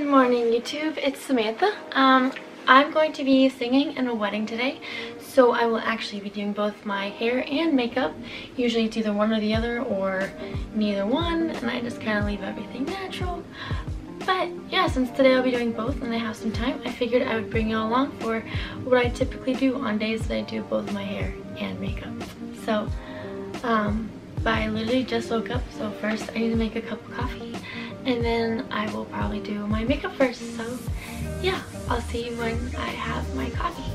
Good morning, YouTube. It's Samantha. I'm going to be singing in a wedding today, so I will actually be doing both my hair and makeup. Usually it's either one or the other or neither one, and I just kind of leave everything natural. But yeah, since today I'll be doing both and I have some time, I figured I would bring you all along for what I typically do on days that I do both my hair and makeup. So, but I literally just woke up, so first I need to make a cup of coffee, and then I will probably do my makeup first. So yeah, I'll see you when I have my coffee.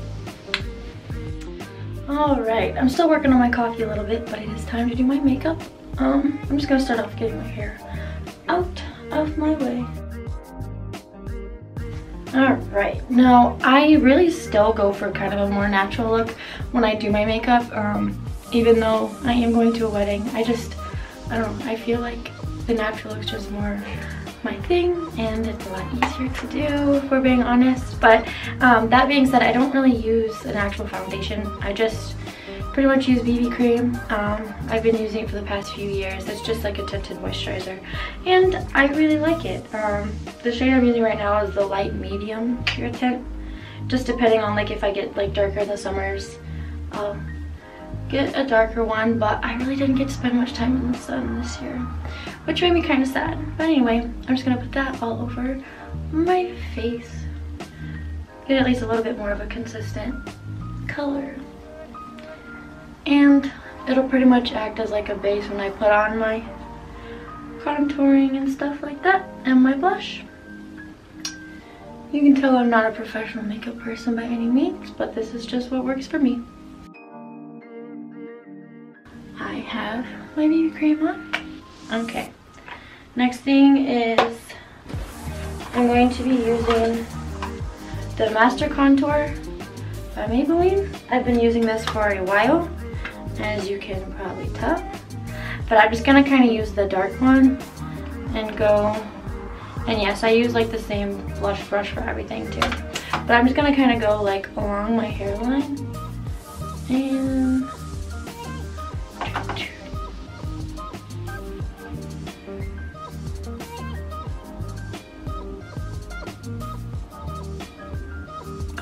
Alright, I'm still working on my coffee a little bit, but it is time to do my makeup. I'm just gonna start off getting my hair out of my way. Alright, now I really still go for kind of a more natural look when I do my makeup, even though I am going to a wedding. I don't know, I feel like the natural look's just more my thing, and it's a lot easier to do, if we're being honest. But that being said, I don't really use an actual foundation. I just pretty much use BB cream. I've been using it for the past few years. It's just like a tinted moisturizer, and I really like it. The shade I'm using right now is the light medium pure tint. Just depending on like if I get like darker in the summers, I'll get a darker one, but I really didn't get to spend much time in the sun this year, which made me kind of sad. But anyway, I'm just gonna put that all over my face, get at least a little bit more of a consistent color, and it'll pretty much act as like a base when I put on my contouring and stuff like that, and my blush. You can tell I'm not a professional makeup person by any means, but this is just what works for me. I have my BB cream on. Okay, next thing is I'm going to be using the Master Contour by Maybelline. I've been using this for a while, as you can probably tell, but I'm just gonna kind of use the dark one and go, and yes, I use like the same blush brush for everything too, but I'm just gonna kind of go like along my hairline and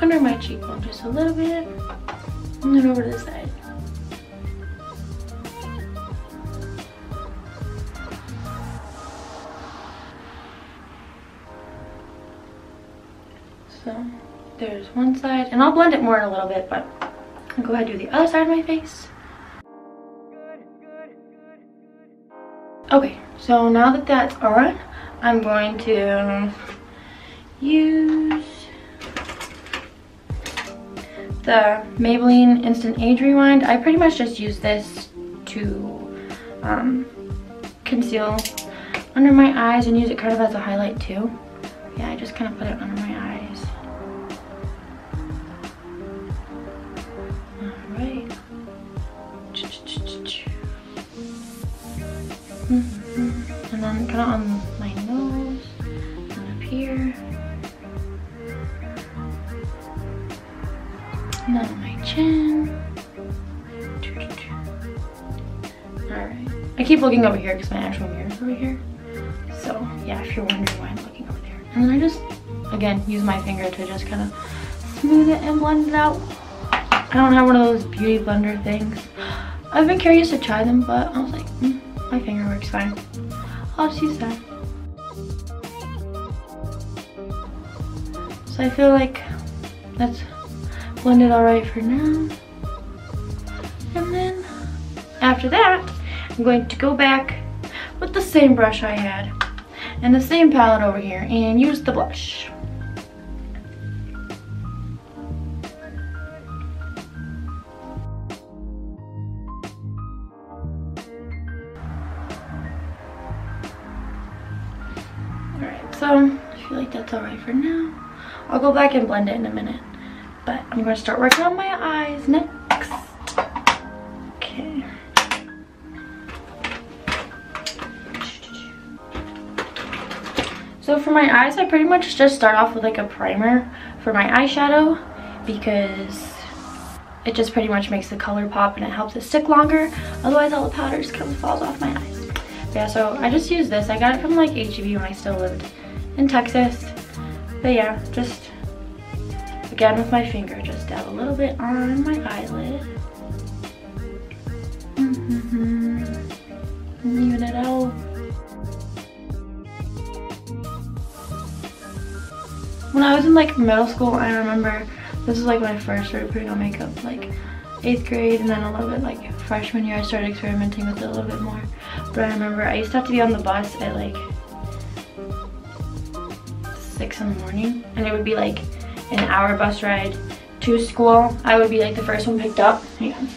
under my cheekbone just a little bit, and then over to the side. So there's one side, and I'll blend it more in a little bit, but I'll go ahead and do the other side of my face. Okay, so now that that's on, I'm going to use the Maybelline Instant Age Rewind. I pretty much just use this to conceal under my eyes and use it kind of as a highlight too. Yeah, I just kind of put it under my eyes. Alright. And then kind of on my nose and up here. And then on my chin. Alright. I keep looking over here because my actual mirror is over here. So yeah, if you're wondering why I'm looking over there. And then I just, again, use my finger to just kind of smooth it and blend it out. I don't have one of those beauty blender things. I've been curious to try them, but I was like, my finger works fine. I'll just use that. So I feel like that's blended alright for now. And then after that, I'm going to go back with the same brush I had and the same palette over here and use the blush. Alright, so I feel like that's alright for now. I'll go back and blend it in a minute, but I'm going to start working on my eyes next. Okay. So for my eyes, I pretty much just start off with like a primer for my eyeshadow because it just pretty much makes the color pop and it helps it stick longer. Otherwise all the powder just falls off my eyes. Yeah, so I just use this. I got it from like H-E-B when I still lived in Texas. But yeah, just again with my finger, just dab a little bit on my eyelid. Even it out. When I was in like middle school, I remember this is like when I first started putting on makeup, like 8th grade, and then a little bit like freshman year I started experimenting with it a little bit more. But I remember I used to have to be on the bus at like 6 in the morning, and it would be like an hour bus ride to school. I would be like the first one picked up. Hang on.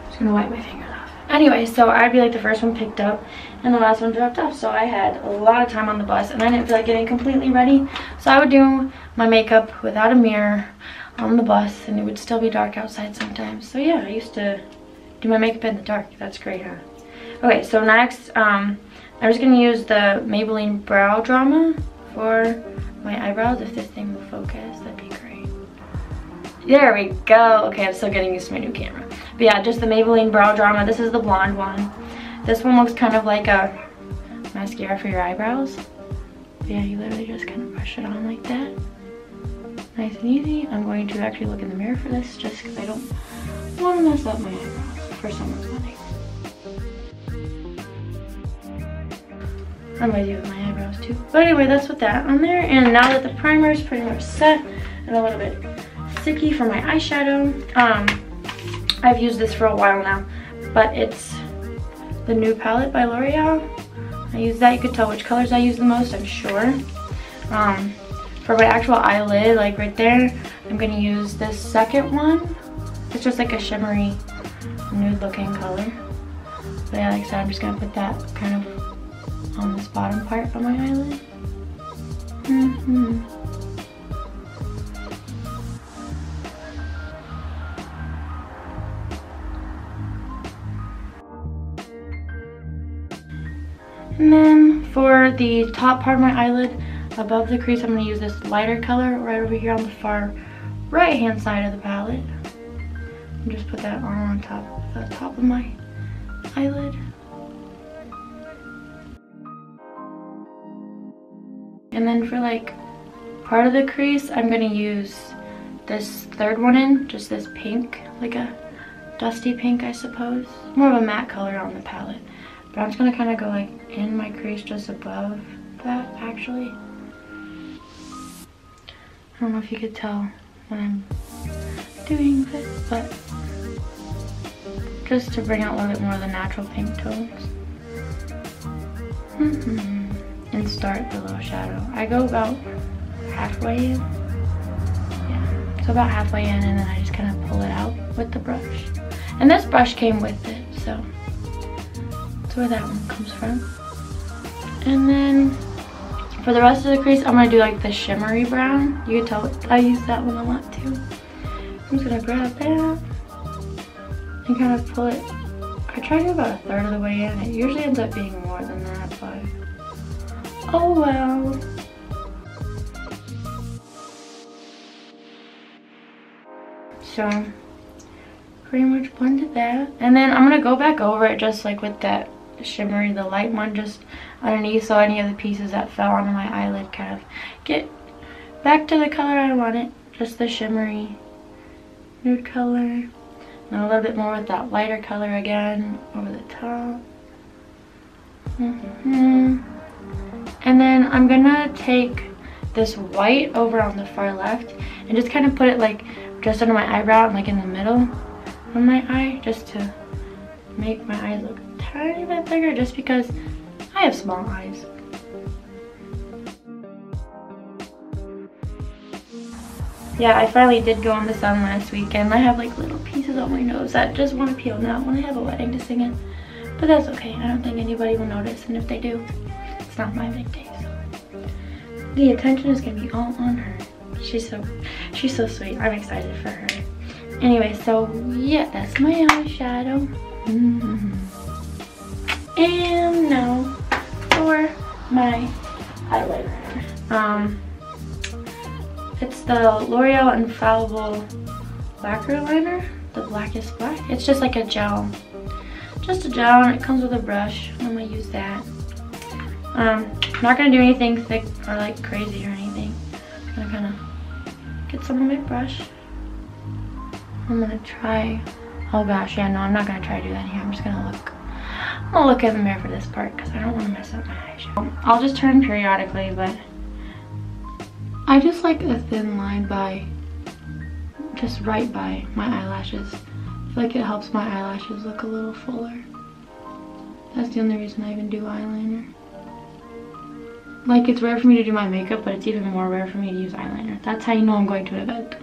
Just gonna wipe my fingers off. Anyway, so I'd be like the first one picked up and the last one dropped off. So I had a lot of time on the bus and I didn't feel like getting completely ready. So I would do my makeup without a mirror on the bus, and it would still be dark outside sometimes. So yeah, I used to do my makeup in the dark. That's great, huh? Okay, so next, I'm just gonna use the Maybelline Brow Drama for my eyebrows. If this thing will focus, that'd be great. There we go. Okay, I'm still getting used to my new camera. But yeah, just the Maybelline Brow Drama. This is the blonde one. This one looks kind of like a mascara for your eyebrows. But yeah, you literally just kind of brush it on like that. Nice and easy. I'm going to actually look in the mirror for this just because I don't want to mess up my eyebrows for someone's wedding. I'm going to do with my eyebrows too. But anyway, that's with that on there. And now that the primer is pretty much set and a little bit sticky for my eyeshadow, I've used this for a while now, but it's the new palette by L'Oreal. I use that. You could tell which colors I use the most, I'm sure. For my actual eyelid, like right there, I'm gonna use this second one. It's just like a shimmery nude looking color. But yeah, like I said, I'm just gonna put that kind of on this bottom part of my eyelid. And then for the top part of my eyelid, above the crease, I'm going to use this lighter color right over here on the far right hand side of the palette. And just put that on top of my eyelid. And then for like part of the crease, I'm going to use this third one in, just this pink, like a dusty pink I suppose. More of a matte color on the palette. But I'm just going to kind of go like in my crease just above that actually. I don't know if you could tell when I'm doing this, but just to bring out a little bit more of the natural pink tones. And start the little shadow. I go about halfway in. Yeah, so about halfway in, and then I just kind of pull it out with the brush. And this brush came with it, so that's where that one comes from. And then for the rest of the crease, I'm going to do like the shimmery brown. You can tell I use that one a lot too. I'm just going to grab that and kind of pull it. I try to do about a third of the way in. It usually ends up being more than that, but oh well. So pretty much blended that. And then I'm going to go back over it just like with that shimmery, the light one, just underneath, so any of the pieces that fell onto my eyelid kind of get back to the color I want it. Just the shimmery nude color, and a little bit more with that lighter color again over the top. And then I'm gonna take this white over on the far left and just kind of put it like just under my eyebrow and like in the middle of my eye, just to make my eyes look a tiny bit bigger, just because I have small eyes. Yeah, I finally did go in the sun last weekend. I have like little pieces on my nose that just want to peel now when I have a wedding to sing in. But that's okay. I don't think anybody will notice, and if they do, it's not my big day. So the attention is gonna be all on her. She's so sweet. I'm excited for her. Anyway, so yeah, that's my eyeshadow. And now for my highlighter. It's the L'Oreal Infallible Lacquer Liner, the blackest black. It's just like a gel. Just a gel, and it comes with a brush. I'm gonna use that. Not gonna do anything thick or like crazy or anything. I'm gonna kind of get some on my brush. I'm gonna try, oh gosh, yeah, no, I'm not gonna try to do that here. I'm just gonna look in the mirror for this part because I don't want to mess up my eyeshadow. I'll just turn periodically, but I just like a thin line by, just right by my eyelashes. I feel like it helps my eyelashes look a little fuller. That's the only reason I even do eyeliner. Like, it's rare for me to do my makeup, but it's even more rare for me to use eyeliner. That's how you know I'm going to an event.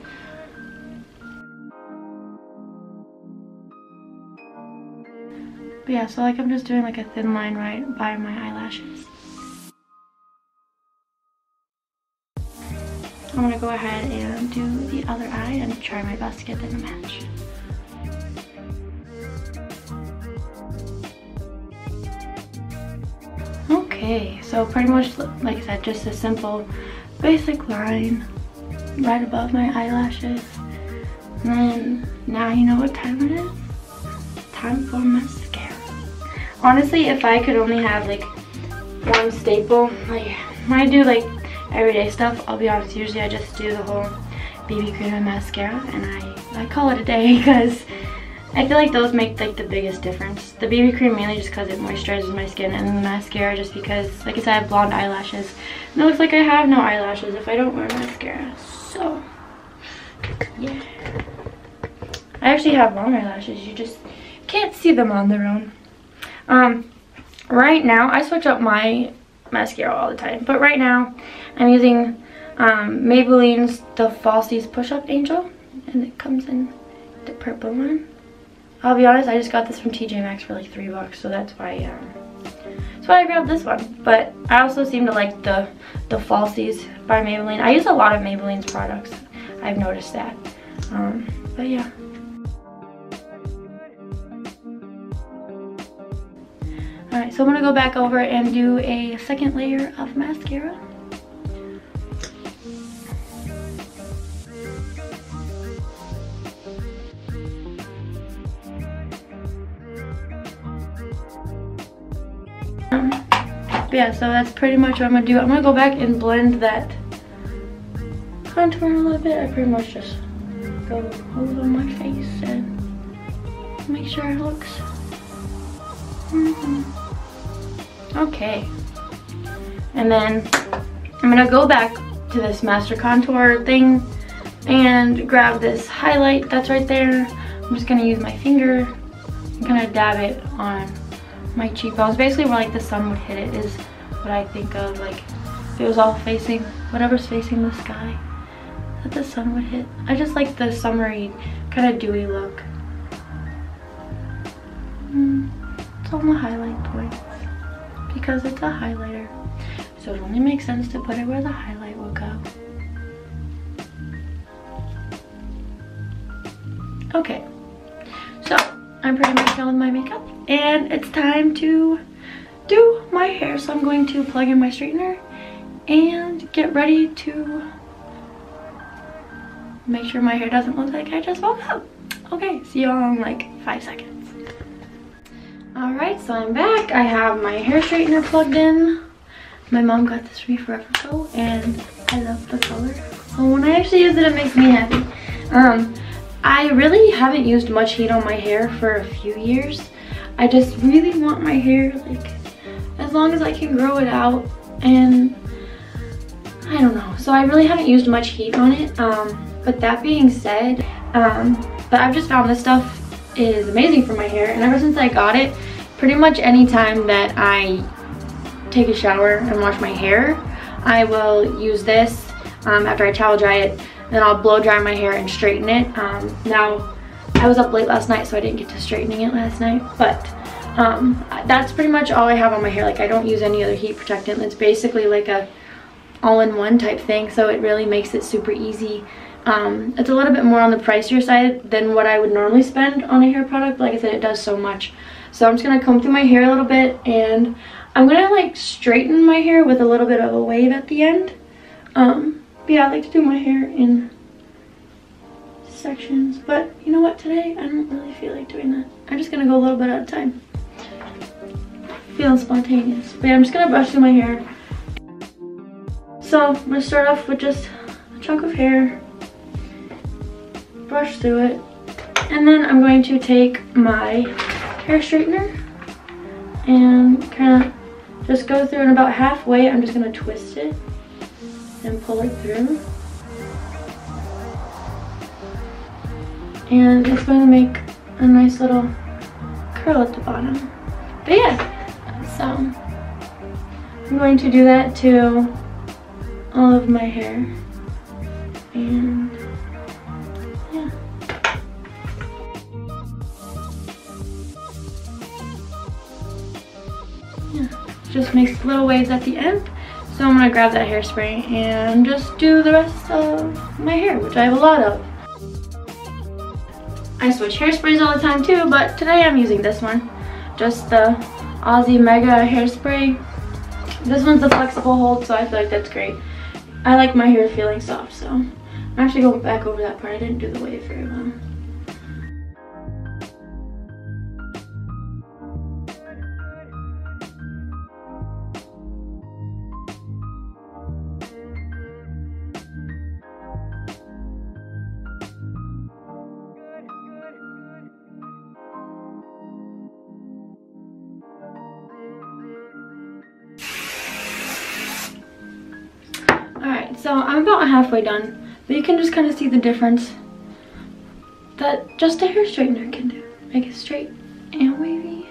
But yeah, so like I'm just doing like a thin line right by my eyelashes. I'm gonna go ahead and do the other eye and try my best to get them to match. Okay, so pretty much, like I said, just a simple basic line right above my eyelashes. And then now you know what time it is. Time for mascara. Honestly, if I could only have like one staple, like when I do like everyday stuff, I'll be honest, usually I just do the whole BB cream and mascara and I call it a day because I feel like those make like the biggest difference. The BB cream mainly just because it moisturizes my skin, and then the mascara just because, like I said, I have blonde eyelashes and it looks like I have no eyelashes if I don't wear mascara. So yeah, I actually have long eyelashes, you just can't see them on their own. Right now I switch up my mascara all the time, but right now I'm using Maybelline's The Falsies Push Up Angel, and it comes in the purple one. I'll be honest, I just got this from TJ Maxx for like $3, so that's why I grabbed this one. But I also seem to like the Falsies by Maybelline. I use a lot of Maybelline's products, I've noticed that. But yeah. Alright, so I'm gonna go back over and do a second layer of mascara. But yeah, so that's pretty much what I'm gonna do. I'm gonna go back and blend that contour a little bit. I pretty much just go over my face and make sure it looks okay. And then I'm gonna go back to this master contour thing and grab this highlight that's right there. I'm just gonna use my finger. I'm gonna dab it on my cheekbones, basically where like the sun would hit it is what I think of, like if it was all facing, whatever's facing the sky that the sun would hit. I just like the summery kind of dewy look. It's on the highlight points because it's a highlighter, so it only makes sense to put it where the highlight will go. Okay, so I'm pretty much done with my makeup and it's time to do my hair. So I'm going to plug in my straightener and get ready to make sure my hair doesn't look like I just woke up. Okay, see y'all in like 5 seconds. Alright, so I'm back. I have my hair straightener plugged in. My mom got this for me forever ago and I love the color. So when I actually use it, it makes me happy. I really haven't used much heat on my hair for a few years. I just really want my hair like as long as I can grow it out, and I don't know. So I really haven't used much heat on it. But that being said, but I've just found this stuff is amazing for my hair, and ever since I got it, pretty much any time that I take a shower and wash my hair, I will use this after I towel dry it. Then I'll blow dry my hair and straighten it. Now, I was up late last night, so I didn't get to straightening it last night. But that's pretty much all I have on my hair. Like, I don't use any other heat protectant. It's basically like a all-in-one type thing, so it really makes it super easy. It's a little bit more on the pricier side than what I would normally spend on a hair product. Like I said, it does so much. So I'm just gonna comb through my hair a little bit, and I'm gonna like straighten my hair with a little bit of a wave at the end. But yeah, I like to do my hair in sections, but you know what, today I don't really feel like doing that. I'm just gonna go a little bit at a time. feeling spontaneous. But yeah, I'm just gonna brush through my hair. So I'm gonna start off with just a chunk of hair, brush through it, and then I'm going to take my hair straightener and kind of just go through, and about halfway I'm just gonna twist it and pull it through. And it's going to make a nice little curl at the bottom. But yeah, so I'm going to do that to all of my hair. And yeah. Just makes little waves at the end. So I'm gonna grab that hairspray and just do the rest of my hair, which I have a lot of. I switch hairsprays all the time too, but today I'm using this one. Just the Aussie Mega hairspray. This one's the flexible hold, so I feel like that's great. I like my hair feeling soft, so I'm actually going back over that part. I didn't do the wave very well. Alright, so I'm about halfway done, but you can just kind of see the difference that just a hair straightener can do. Make it straight and wavy.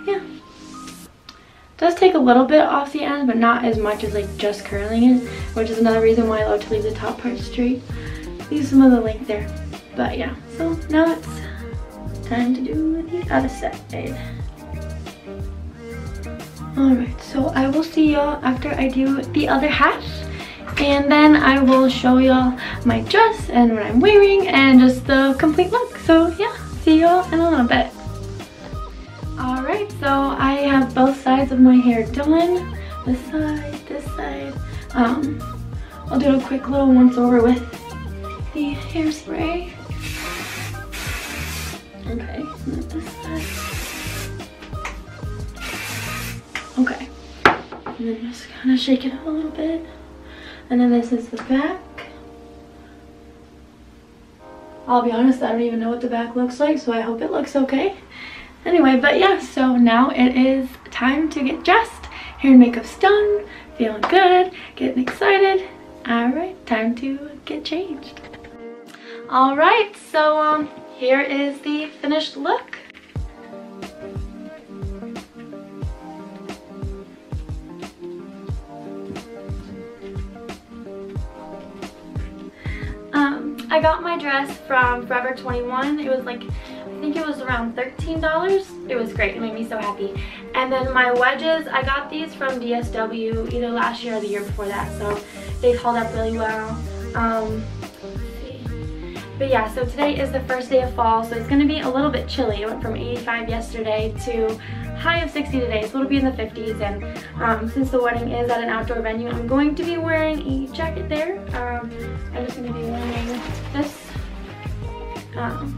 Yeah. It does take a little bit off the end, but not as much as like just curling it, which is another reason why I love to leave the top part straight. Leave some of the length there. But yeah, so now it's time to do the other side. Alright, so I will see y'all after I do the other half. And then I will show y'all my dress and what I'm wearing and just the complete look. So yeah, see y'all in a little bit. Alright, so I have both sides of my hair done. This side. I'll do a quick little once over with the hairspray. Okay, and then this side. Okay, and then just kind of shake it up a little bit. And then this is the back. I'll be honest, I don't even know what the back looks like, so I hope it looks okay. Anyway, but yeah, so now it is time to get dressed. Hair and makeup's done, feeling good, getting excited. Alright, time to get changed. Alright, so here is the finished look. I got my dress from Forever 21. It was like, I think it was around $13. It was great. It made me so happy. And then my wedges, I got these from DSW either last year or the year before that. So they've held up really well. But yeah, so today is the first day of fall. So it's going to be a little bit chilly. It went from 85 yesterday to high of 60 today, so it'll be in the 50s. And since the wedding is at an outdoor venue, I'm going to be wearing a jacket there. I'm just going to be wearing this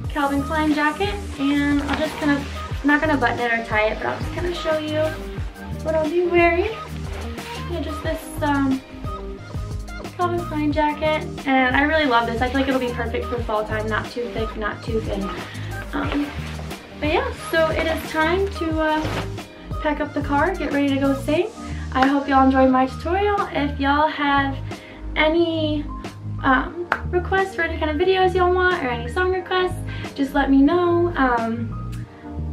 Calvin Klein jacket, and I'll just kind of, I'm not going to button it or tie it, but I'll just kind of show you what I'll be wearing. Yeah, just this Calvin Klein jacket, and I really love this. I feel like it'll be perfect for fall time, not too thick, not too thin. But yeah, so it is time to pack up the car, get ready to go sing. I hope y'all enjoyed my tutorial. If y'all have any requests for any kind of videos y'all want or any song requests, just let me know.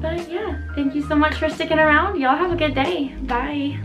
But yeah, thank you so much for sticking around. Y'all have a good day. Bye.